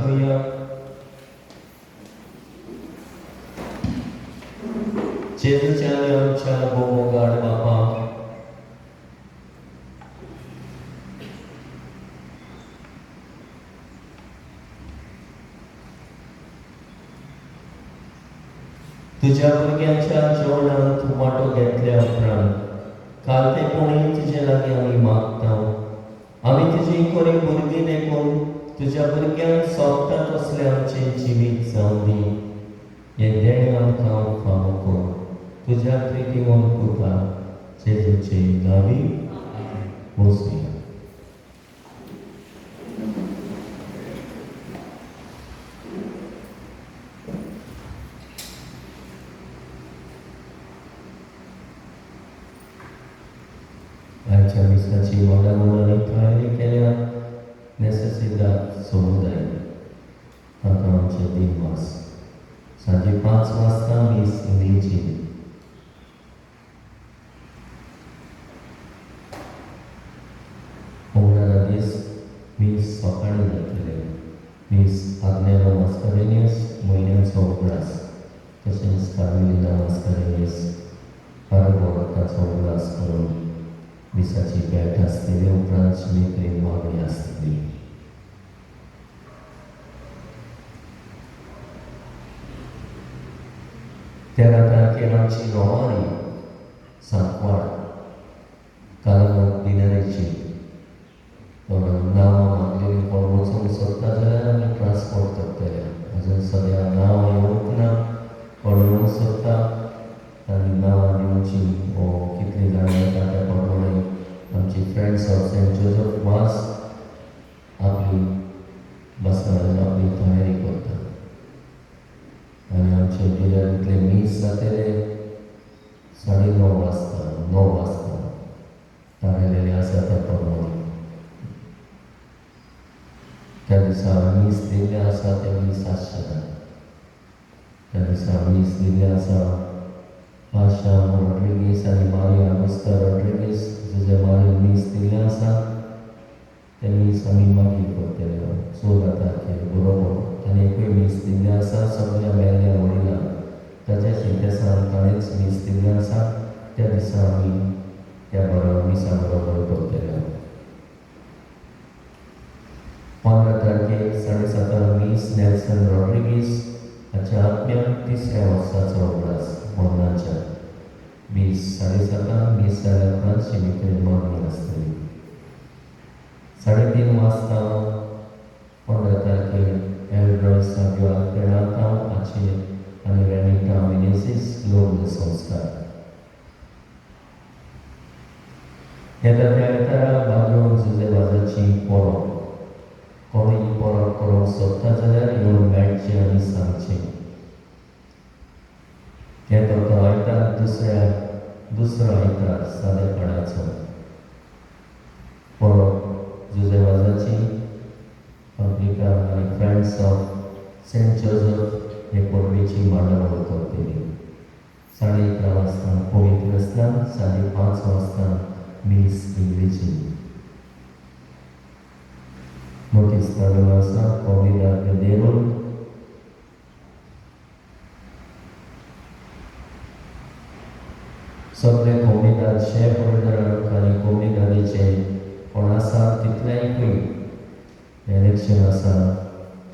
Speaker 1: मागतोया. जेजूच्या आणि आमच्या भोवमोगाड बापा, तुझ्या भुरग्यांच्या जेवणांत वांटो घेतल्या उपरांत काल ते कोणी तुजे लागीं आमी मागता. आमी तुजी कोणी भुरगीं देखून तुज्या भुरग्यांक सोबता तसलें आमचें जिवीत जावं दी. हें देणें आमकां फावो कर. तुज्या प्रितीवन पुता जेजूचे नांवी वचूया. आयच्या मिसाची मोडामोडानी तयारी केल्या. नेसेसिदाद समुदाय ताका आमचे दिनवास. सांजे 5 वाजता मीस इंग्लिशीन. मंगळारा दीस मीस सकाळीं जातले. मीस आग्नेलो मास्कारेनियस म्हयन्याचो उगडास, तशेंच कार्मेलिना मास्कारेनियस पारगोवताचो उगडास करून मिसाची भेट आसतली. उपरांत शिमेकडेन मागणी आसतली. त्या तारखेर आमची रवारी सांकवाळ कालमत दिनारेची नांवां मागलेली कोण वचूंक सोदता जाल्यार आमी ट्रान्सपोर्ट करतले. अजून सद्या नांव येवंक ना. कोण येवंक सोदता तांणी नांवां दिवची. वो कितलीं जाणां येता त्या प्रमाणे आमची फ्रेंड्स ऑफ सेंट जोसेफ वास आपली आपली तयारी करता. आनी आमचे डिलरींतले मीस जातले 9:30 वाजता 9 वाजता थारायलेले आसा त्या प्रमाणे. त्या दिसा मीस दिल्ले आसा ते मीस आसचें. त्या दिसा मीस दिल्ले आसा पाशा रॉड्रिगीस आनी मारिया आगोस्ता रॉड्रिगीस जुजे मारिया मीस दिल्ले आसा ते मीस आमी मागीर करतले 16 तारखेर बरोबर. आनी एकूय मीस दिल्ले आसा सगळ्या मेल्ल्या वडिलां ताच्या सिंटेसान ताणेंच मीस दिल्ले आसा. त्या दिसा आमी त्या मिसा बरोबर करतले. 15 तारखेर 7:30 मीस नेल्सन रॉड्रिगीस हाच्या आत्म्याक 3ऱ्या वर्साचो उगडास मरणाच्या. मीस 7:30 मीस जाल्या उपरांत शिमेकडेन मागणी आसतली. 3:30 वाजता 15 तारखेर एल्ड्रॉय साबियो आल्पेरातांव हाचे आनी रेनिटा मिनेसीस लग्न संस्कार. येता त्या आयतारा बागेवन जुजेबाजाची परब. कोणी ही परब करूंक सोदता जाल्यार येवन मेळचें आनी सांगचें. येता तो आयतार दुसरो आयतार सादेपणाचो. परब जुजेबाजाची पब्लिका आनी फ्रेंड्स ऑफ सेंट जोसेफ हे परबेची मांडावळ करतली. 11:30 वाजता पवित्र स्नान. 5:30 वाजता मीस इंग्लिशीन. नोटीस धाडिल्लो आसा कोविदाद देरून. सगळे कोविदाद शेफ होल्डरांक आनी कोविदादेचे कोण आसा तितल्यांकूय इलेक्शन आसा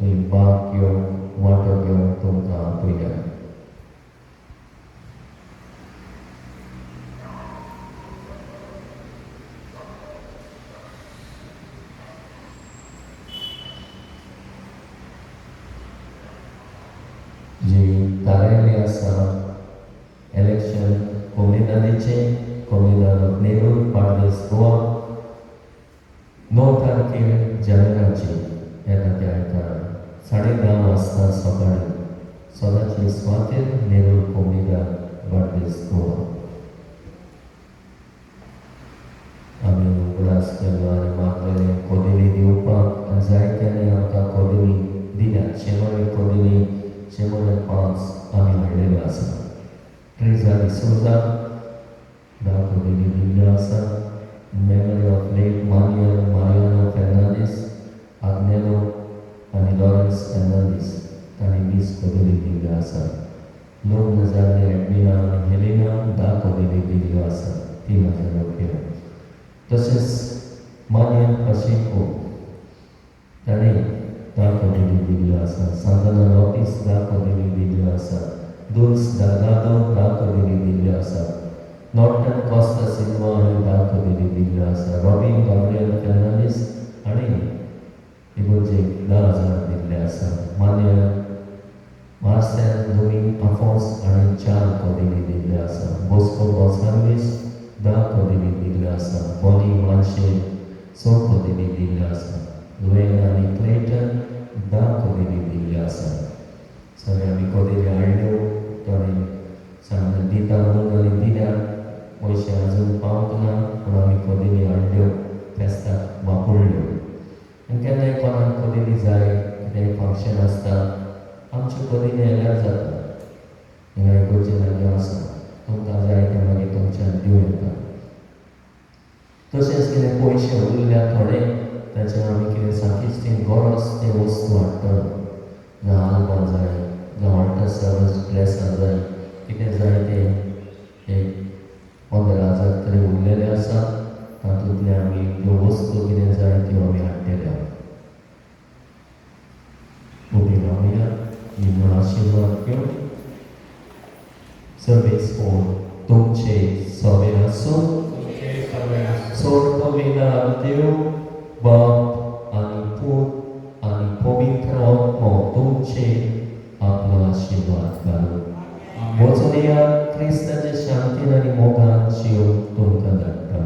Speaker 1: थंय भाग घेवंक वांटो घेवंक तुमकां आपयल्या. जी थारायल्ली आसा इलेक्शन कोविदादेचें कोविदाद नेरूल पार्देस गोवा 9 तारखेर जानेराची. येता त्या आयतारा 10:30 वाजता सकाळीं सदांचे सुवातेर नेरूल कोविदाद पार्देस गोवा. आमी उगडास केलो आनी मागलेले कोदेली दिवपाक आनी जायत्यांनी आमकां कोदेली दिल्यात. 5 आमी हाडलेल्यो आसा. ट्रेजा डिसोजा 10 कोदेली दिल्ल्यो आसा. Memory of late Manuel Mariano Fernandes Agnelo आनी लॉरेन्स दाखोवलेली दिल्यो आसा ती म्हाज्या रोखयो. तशेंच मानियन पाशिको ताणें दाखोवलेली दिल्यो आसा. सांताना लॉपीस दाखोवलेली दिल्यो आसा. दुल्स दागादो दाखोवलेली दिल्यो आसा. नॉर्टन कॉस्टा सिल्वा हाणें दाखोवलेली दिल्यो आसा. रॉबिन गाब्रियल फेर्नांडीस हाणें इगोर्जेक 10,000 दिल्ले आसा. मानियन मार्सेल दोमिंग आफोन्स हाणें 4 कोदेली दिल्ले आसा. बोस्को गॉन्साल्वीस 10 कोदेली दिल्ले आसा. बॉनी मार्शे 6 कोदेली दिल्ले आसा. लुएन आनी क्लेटन 10 कोदेली दिल्ले आसा. सगळे आमी कोदेली हाडल्यो ताणें सांगलें दिता म्हणून आनी दिल्यात. पयशे आजून पावंक ना पूण आमी कोदेली हाडल्यो फेस्ताक वापरल्यो. आनी केन्नाय कोणाक कोदेली जाय कितेंय फंक्शन आसता आमच्यो कोदेली आयल्यार जाता. हिंगा इगोर्जे लागीं आसा तुमकां जाय ते मागीर तुमच्यान दिवं येता. तशेंच कितें पयशे उरल्या थोडे ताचेर आमी कितें साखीचें गरज ते वस्तू हाडटलो. जावं आल्बा जाय जावं ऑल्टर सर्वीस ड्रेसां जाय कितें जाय तें एक 15,000 तरी उरलेले आसा. तातूंतले आमी त्यो वस्तू कितें जाय त्यो आमी हाडटले. उबी रावया निमण आशिर्वाद घेवन. सर्वीस फोर तुमचे सवे आसूं. सोडपविला देव बाप आनी पूत आनी पवित्र आत्मो तुमचे आपलो आशिर्वाद घालूं. वचून येयात क्रिस्ताचे शांतीन आनी मोगान जीव तुमकां धाडटा.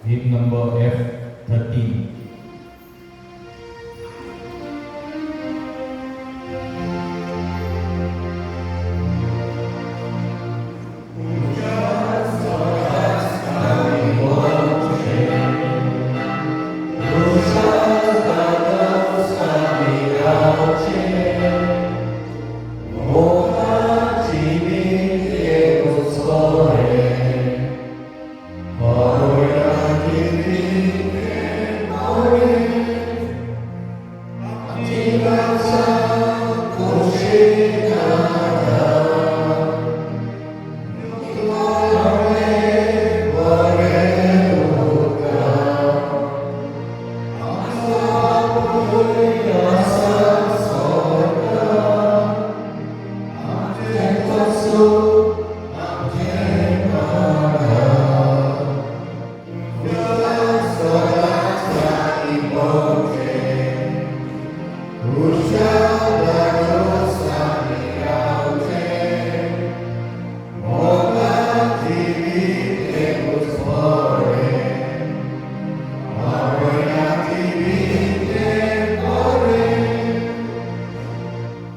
Speaker 5: Hymn number F13.